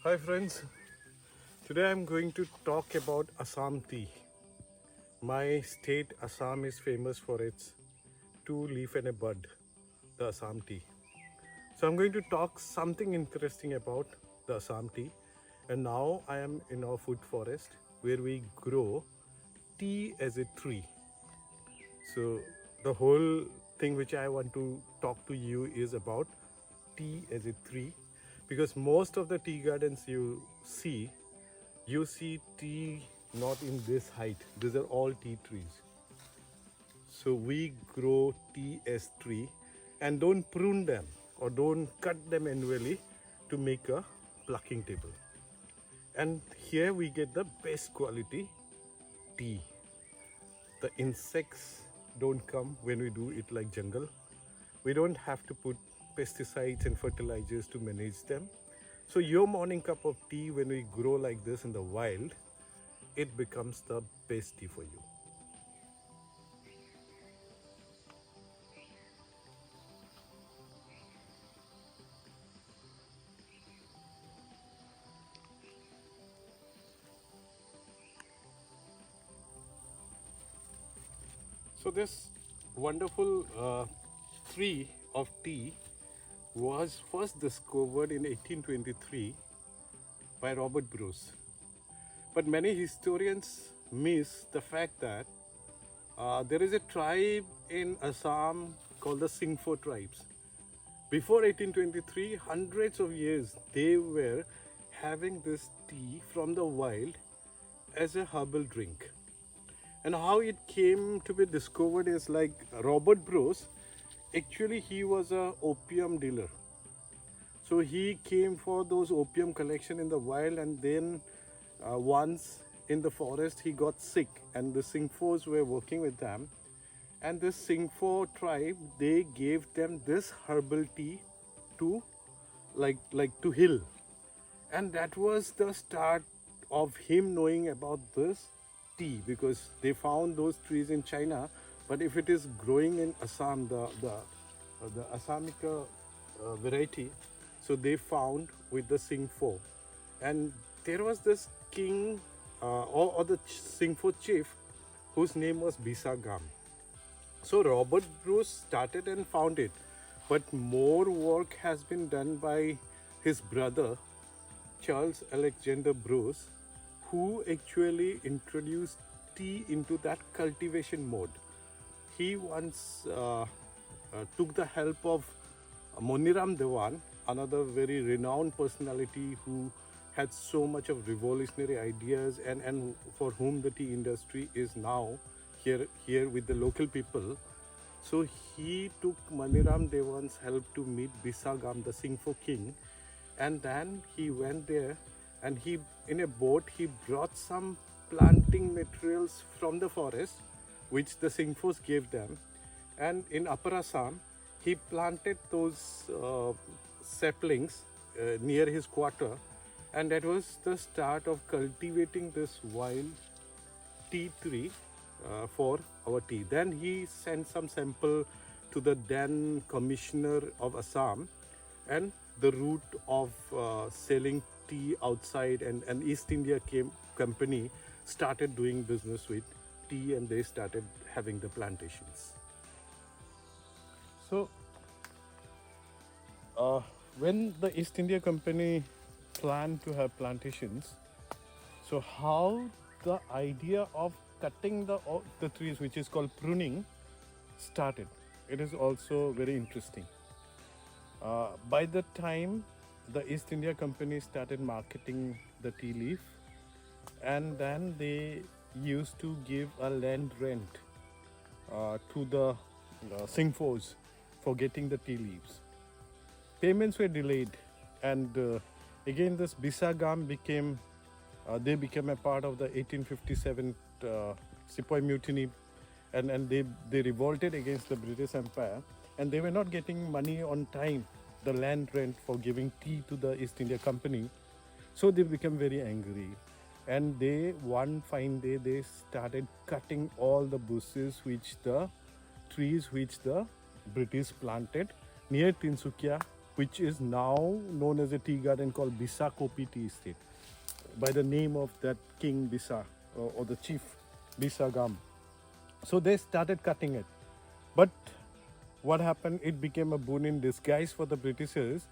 Hi friends, today I'm going to talk about Assam tea. My state Assam is famous for its two leaf and a bud, the Assam tea. So I'm going to talk something interesting about the Assam tea. And now I am in our food forest where we grow tea as a tree. So the whole thing which I want to talk to you is about tea as a tree, because most of the tea gardens you see tea not in this height. These are all tea trees. So we grow tea as tree and don't prune them or don't cut them annually to make a plucking table. And here we get the best quality tea. The insects don't come when we do it like jungle. We don't have to put pesticides and fertilizers to manage them. So your morning cup of tea, when we grow like this in the wild, it becomes the best tea for you. So this wonderful tree of tea was first discovered in 1823 by Robert Bruce. But many historians miss the fact that there is a tribe in Assam called the Singpho tribes. Before 1823, hundreds of years, they were having this tea from the wild as a herbal drink. And how it came to be discovered is like Robert Bruce, actually he was a opium dealer. So he came for those opium collection in the wild, and then once in the forest he got sick, and the Singphos were working with them, and this Singpho tribe, they gave them this herbal tea to like to heal. And that was the start of him knowing about this tea, because they found those trees in China, but if it is growing in Assam, the Assamica variety, so they found with the Singpho. And there was this king or the Singpho chief whose name was Bisagam. So Robert Bruce started and found it, but more work has been done by his brother Charles Alexander Bruce, who actually introduced tea into that cultivation mode. He once took the help of Moniram Dewan, another very renowned personality who had so much of revolutionary ideas, and for whom the tea industry is now here with the local people. So he took Maniram Devan's help to meet Bisagam, the Singpho king, and then he went there, and he, in a boat, he brought some planting materials from the forest which the Singphos gave them, and in Upper Assam he planted those saplings near his quarter, and that was the start of cultivating this wild tea tree for our tea. Then he sent some sample to the then commissioner of Assam, and the route of selling tea outside, and East India Company started doing business with tea, and they started having the plantations. So when the East India Company planned to have plantations, so how the idea of cutting the trees, which is called pruning, started. It is also very interesting. By the time the East India Company started marketing the tea leaf, and then they used to give a land rent to the Singphos for getting the tea leaves. Payments were delayed, and again this Bisagam became a part of the 1857 Sepoy Mutiny, and they revolted against the British Empire, and they were not getting money on time, the land rent for giving tea to the East India Company. So they became very angry, and one fine day they started cutting all the bushes, trees which the British planted near Tinsukia which is now known as a tea garden called Bisa Kopi Tea Estate, by the name of that King Bisa, or the chief Bisa Gam. So they started cutting it. But what happened, it became a boon in disguise for the Britishers,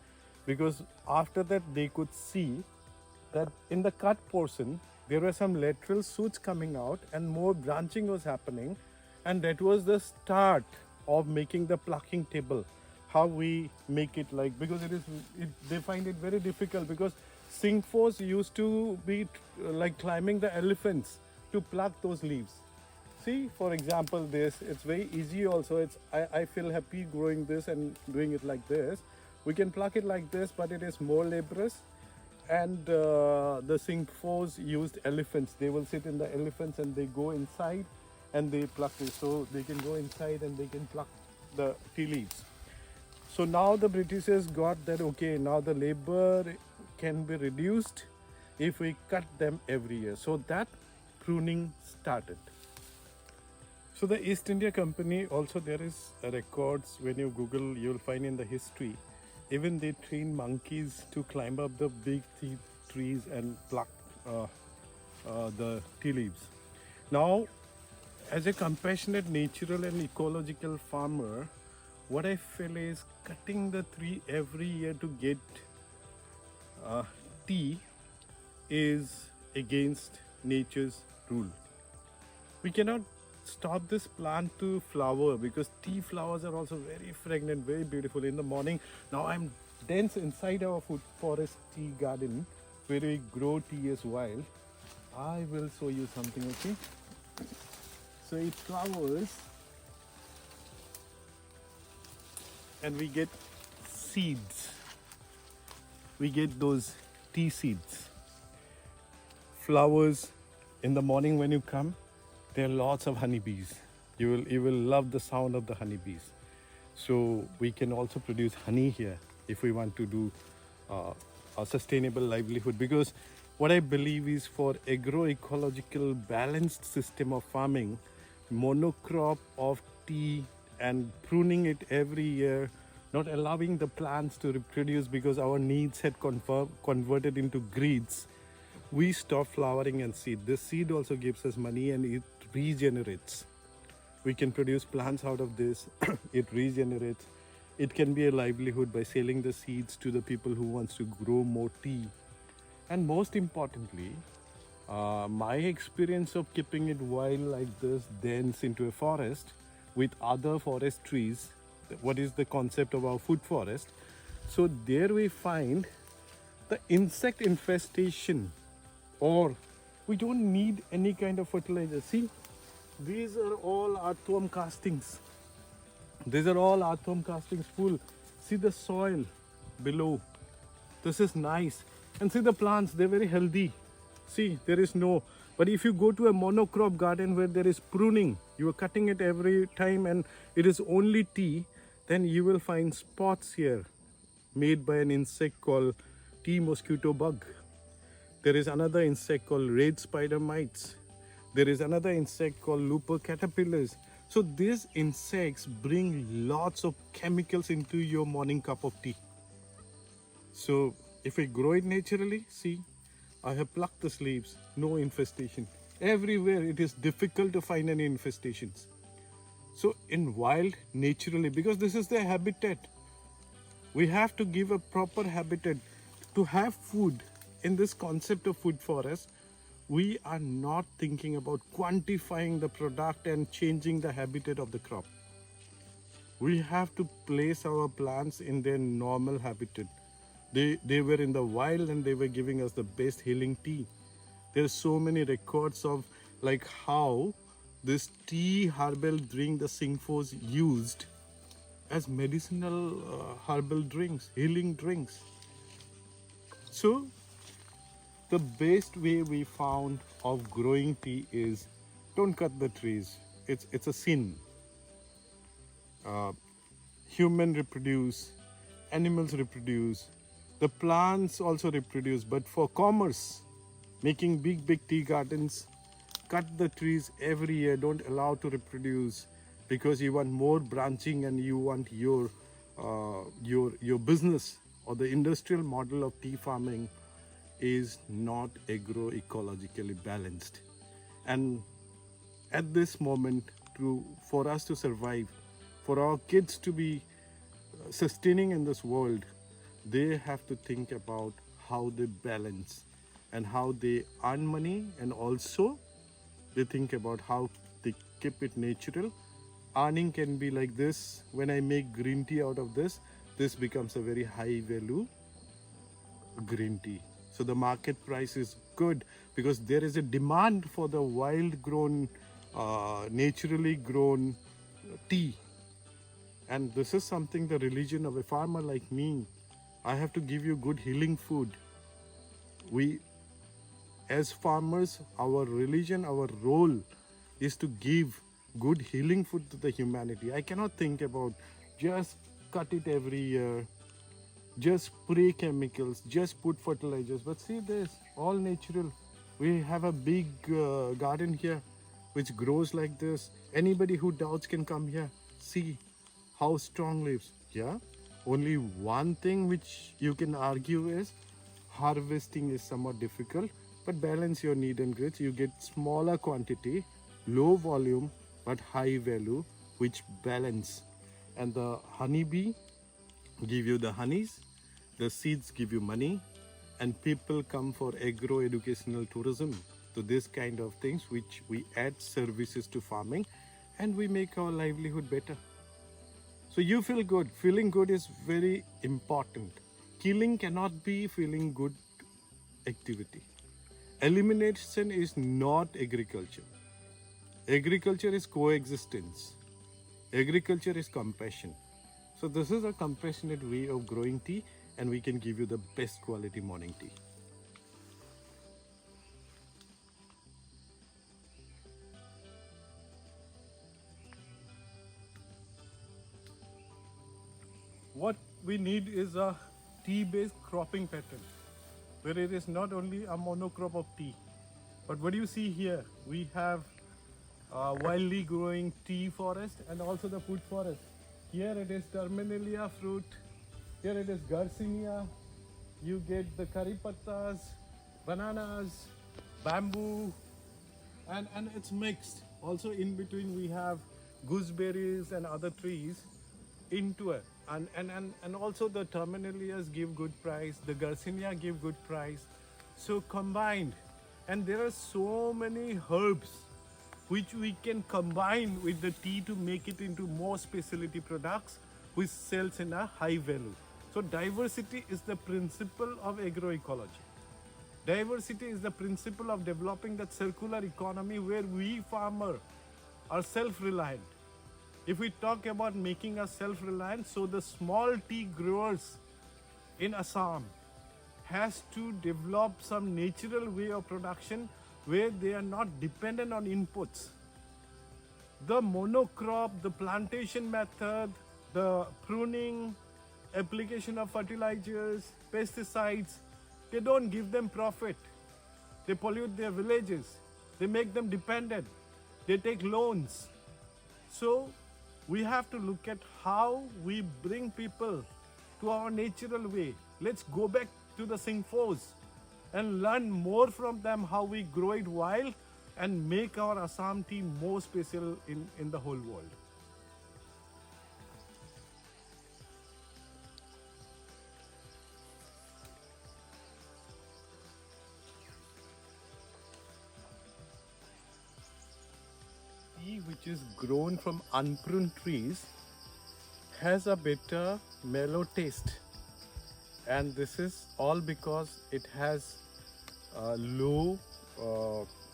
because after that they could see that in the cut portion there were some lateral shoots coming out and more branching was happening, and that was the start of making the plucking table. How we make it, like, because they find it very difficult, because Singphos used to be like climbing the elephants to pluck those leaves. See, for example, this, it's very easy also. I feel happy growing this and doing it like this. We can pluck it like this, but it is more laborious. And the Singphos used elephants. They will sit in the elephants and they go inside and they pluck it. So they can go inside and they can pluck the tea leaves. So now the Britishers got that, okay, now the labor can be reduced if we cut them every year. So that pruning started. So the East India Company also, there is records, when you Google, you'll find in the history, even they train monkeys to climb up the big tea trees and pluck the tea leaves. Now, as a compassionate, natural and ecological farmer, what I feel is cutting the tree every year to get tea is against nature's rule. We cannot stop this plant to flower, because tea flowers are also very fragrant, very beautiful in the morning. Now I'm dense inside our food forest tea garden where we grow tea as wild. I will show you something, okay? So it flowers and we get seeds. We get those tea seeds. Flowers in the morning when you come, there are lots of honeybees. You will love the sound of the honeybees. So we can also produce honey here if we want to do a sustainable livelihood. Because what I believe is, for agroecological balanced system of farming, monocrop of tea and pruning it every year, not allowing the plants to reproduce because our needs had converted into greeds, we stop flowering and seed. This seed also gives us money and it regenerates. We can produce plants out of this. It regenerates. It can be a livelihood by selling the seeds to the people who wants to grow more tea. And most importantly, my experience of keeping it wild like this, dense into a forest with other forest trees, what is the concept of our food forest? So there we find the insect infestation, or we don't need any kind of fertilizer. See, these are all earthworm castings. These are all earthworm castings full. See the soil below. This is nice. And see the plants, they're very healthy. See, there is no, but if you go to a monocrop garden where there is pruning, you are cutting it every time and it is only tea, then you will find spots here made by an insect called tea mosquito bug. There is another insect called red spider mites. There is another insect called looper caterpillars. So these insects bring lots of chemicals into your morning cup of tea. So if we grow it naturally, see, I have plucked the leaves, no infestation. Everywhere it is difficult to find any infestations. So in wild, naturally, because this is their habitat, we have to give a proper habitat to have food. In this concept of food forest, we are not thinking about quantifying the product and changing the habitat of the crop. We have to place our plants in their normal habitat. They were in the wild and they were giving us the best healing tea. There are so many records of like how this tea herbal drink the Singphos used as medicinal herbal drinks, healing drinks. So the best way we found of growing tea is don't cut the trees. It's a sin. Humans reproduce, animals reproduce, the plants also reproduce, but for commerce, making big tea gardens, cut the trees every year, don't allow to reproduce, because you want more branching and you want your your business or the industrial model of tea farming is not agroecologically balanced. And at this moment, for us to survive, for our kids to be sustaining in this world, they have to think about how they balance and how they earn money, and also they think about how they keep it natural. Earning can be like this: when I make green tea out of this becomes a very high value green tea. So the market price is good because there is a demand for the wild grown, naturally grown tea. And this is something, the religion of a farmer like me. I have to give you good healing food. We, as farmers, our religion, our role is to give good healing food to the humanity. I cannot think about just cut it every year, just spray chemicals, just put fertilizers. But see this, all natural. We have a big garden here which grows like this. Anybody who doubts can come here. See how strong leaves. Yeah, only one thing which you can argue is harvesting is somewhat difficult, but balance your need and grades. You get smaller quantity, low volume, but high value, which balance. And the honeybee give you the honeys, the seeds give you money, and people come for agro-educational tourism to this kind of things, which we add services to farming, and we make our livelihood better. So you feel good. Feeling good is very important. Killing cannot be feeling good activity. Elimination is not agriculture. Agriculture is coexistence. Agriculture is compassion. So this is a compassionate way of growing tea, and we can give you the best quality morning tea. What we need is a tea-based cropping pattern, where it is not only a monocrop of tea, but what you see here, we have wildly growing tea forest and also the food forest. Here it is terminalia fruit, here it is garcinia, you get the curry pattas, bananas, bamboo, and it's mixed. Also in between we have gooseberries and other trees into it. And also the terminalias give good price, the garcinia give good price. So combined, and there are so many herbs which we can combine with the tea to make it into more specialty products which sells in a high value. So diversity is the principle of agroecology. Diversity is the principle of developing that circular economy where we farmer are self-reliant. If we talk about making us self-reliant, so the small tea growers in Assam has to develop some natural way of production where they are not dependent on inputs. The monocrop, the plantation method, the pruning, application of fertilizers, pesticides, they don't give them profit. They pollute their villages. They make them dependent. They take loans. So we have to look at how we bring people to our natural way. Let's go back to the Singphos and learn more from them how we grow it wild and make our Assam tea more special in the whole world. Tea which is grown from unpruned trees has a better mellow taste, and this is all because it has low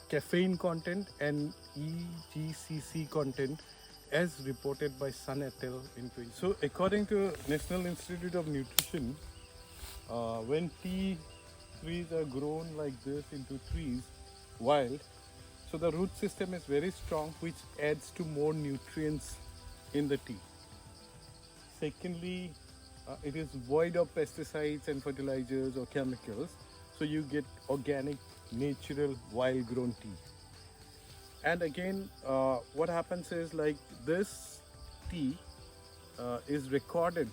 caffeine content and EGCC content as reported by Sun et al. In 20. So according to National Institute of Nutrition, when tea trees are grown like this into trees wild, so the root system is very strong, which adds to more nutrients in the tea. Secondly, it is void of pesticides and fertilizers or chemicals, so you get organic, natural, wild grown tea. And again, what happens is, like, this tea is recorded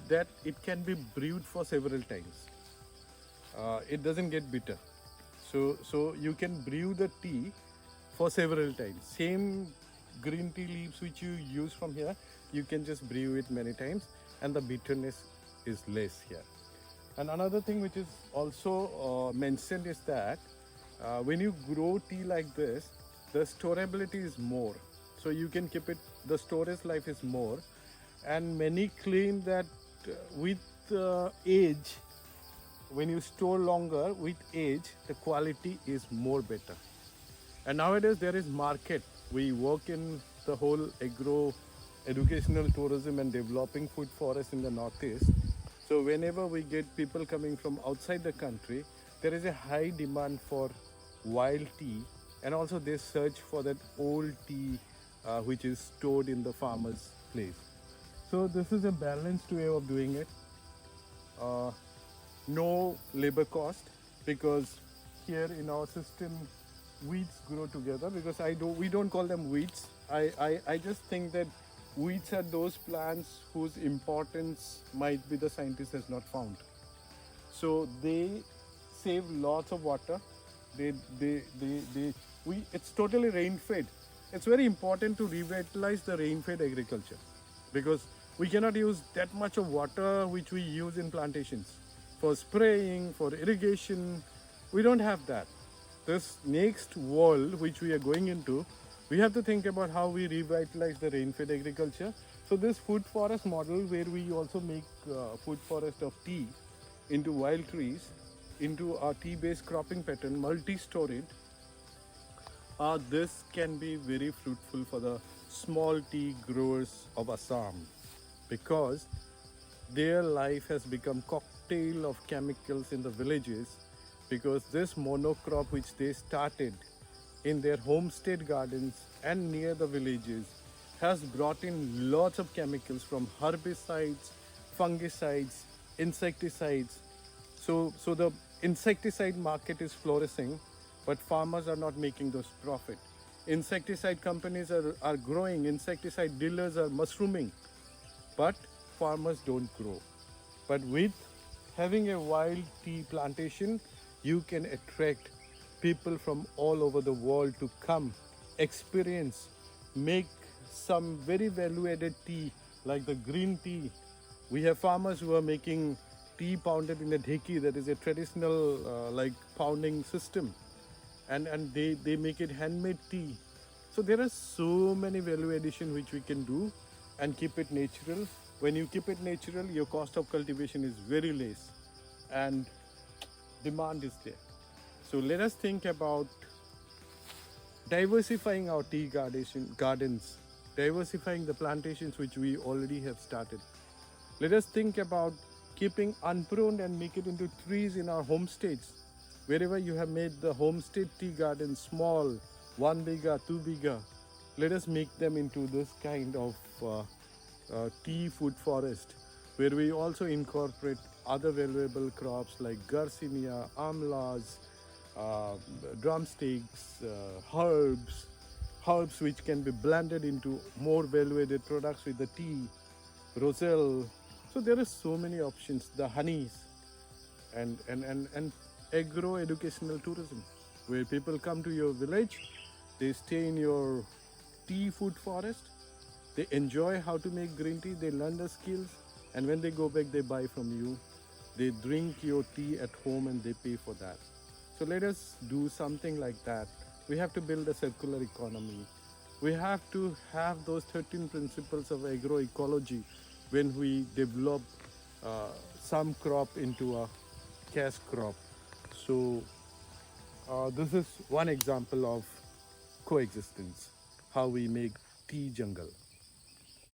that it can be brewed for several times. It doesn't get bitter. So you can brew the tea for several times. Same green tea leaves which you use from here, you can just brew it many times and the bitterness is less here. And another thing which is also mentioned is that when you grow tea like this, the storability is more. So you can keep it, the storage life is more. And many claim that with age, when you store longer, with age, the quality is more better. And nowadays there is market. We work in the whole agro educational tourism and developing food forests in the Northeast. So whenever we get people coming from outside the country, there is a high demand for wild tea, and also they search for that old tea which is stored in the farmer's place. So this is a balanced way of doing it. No labor cost, because here in our system weeds grow together, because we don't call them weeds. I just think that weeds are those plants whose importance might be the scientist has not found. So they save lots of water. It's totally rain fed. It's very important to revitalize the rain fed agriculture, because we cannot use that much of water which we use in plantations for spraying, for irrigation. We don't have that. This next world which we are going into, we have to think about how we revitalize the rain-fed agriculture. So this food forest model, where we also make food forest of tea into wild trees, into a tea-based cropping pattern, multi-storied, this can be very fruitful for the small tea growers of Assam, because their life has become cocktail of chemicals in the villages, because this monocrop which they started in their homestead gardens and near the villages has brought in lots of chemicals from herbicides, fungicides, insecticides. So the insecticide market is flourishing, but farmers are not making those profit. Insecticide companies are growing, insecticide dealers are mushrooming, but farmers don't grow. But with having a wild tea plantation, you can attract people from all over the world to come, experience, make some very value-added tea like the green tea. We have farmers who are making tea pounded in a dheki, that is a traditional like pounding system, and they make it handmade tea. So there are so many value addition which we can do and keep it natural. When you keep it natural, your cost of cultivation is very less and demand is there. So let us think about diversifying our tea gardens, diversifying the plantations which we already have started. Let us think about keeping unpruned and make it into trees in our homesteads. Wherever you have made the homestead tea garden small, 1 biga, 2 biga, let us make them into this kind of tea food forest, where we also incorporate other valuable crops like garcinia, amlas, drumsticks, herbs which can be blended into more value-added products with the tea, roselle. So there are so many options, the honeys, and agro-educational tourism, where people come to your village, they stay in your tea food forest, they enjoy how to make green tea, they learn the skills, and when they go back, they buy from you. They drink your tea at home and they pay for that. So let us do something like that. We have to build a circular economy. We have to have those 13 principles of agroecology when we develop some crop into a cash crop. So this is one example of coexistence, how we make tea jungle.